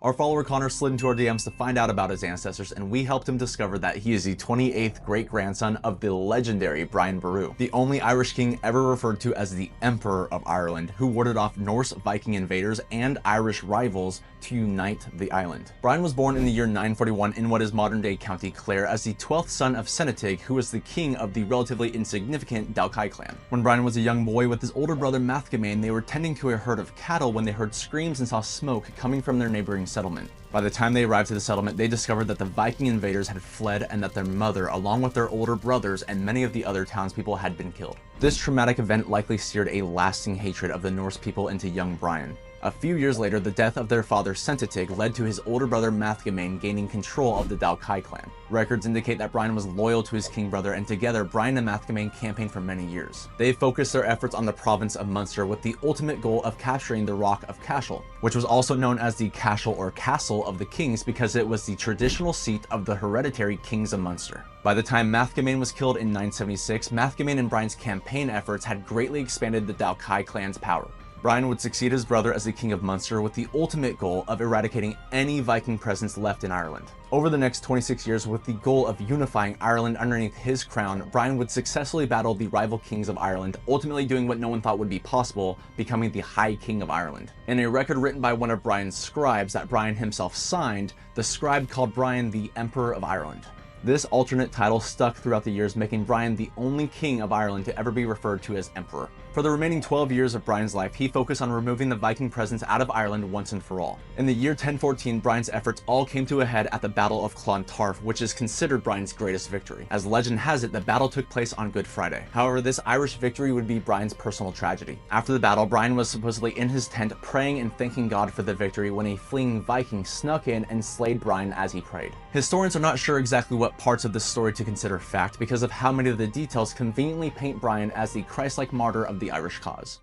Our follower Connor slid into our DMs to find out about his ancestors, and we helped him discover that he is the 28th great-grandson of the legendary Brian Boru, the only Irish king ever referred to as the Emperor of Ireland, who warded off Norse Viking invaders and Irish rivals to unite the island. Brian was born in the year 941 in what is modern-day County Clare as the 12th son of Senetig, who was the king of the relatively insignificant Dalkay clan. When Brian was a young boy with his older brother Mathgamane, they were tending to a herd of cattle when they heard screams and saw smoke coming from their neighboring settlement. By the time they arrived to the settlement, they discovered that the Viking invaders had fled and that their mother, along with their older brothers and many of the other townspeople, had been killed. This traumatic event likely seared a lasting hatred of the Norse people into young Brian. A few years later, the death of their father Sentatig led to his older brother Mathgamane gaining control of the Dalkay clan. Records indicate that Brian was loyal to his king brother, and together Brian and Mathgamane campaigned for many years. They focused their efforts on the province of Munster with the ultimate goal of capturing the Rock of Cashel, which was also known as the Cashel or Castle of the Kings because it was the traditional seat of the hereditary kings of Munster. By the time Mathgamane was killed in 976, Mathgamane and Brian's campaign efforts had greatly expanded the Dalkay clan's power. Brian would succeed his brother as the King of Munster with the ultimate goal of eradicating any Viking presence left in Ireland. Over the next 26 years, with the goal of unifying Ireland underneath his crown, Brian would successfully battle the rival kings of Ireland, ultimately doing what no one thought would be possible, becoming the High King of Ireland. In a record written by one of Brian's scribes that Brian himself signed, the scribe called Brian the Emperor of Ireland. This alternate title stuck throughout the years, making Brian the only king of Ireland to ever be referred to as emperor. For the remaining 12 years of Brian's life, he focused on removing the Viking presence out of Ireland once and for all. In the year 1014, Brian's efforts all came to a head at the Battle of Clontarf, which is considered Brian's greatest victory. As legend has it, the battle took place on Good Friday. However, this Irish victory would be Brian's personal tragedy. After the battle, Brian was supposedly in his tent praying and thanking God for the victory when a fleeing Viking snuck in and slayed Brian as he prayed. Historians are not sure exactly what parts of this story to consider fact because of how many of the details conveniently paint Brian as the Christ-like martyr of the Irish cause.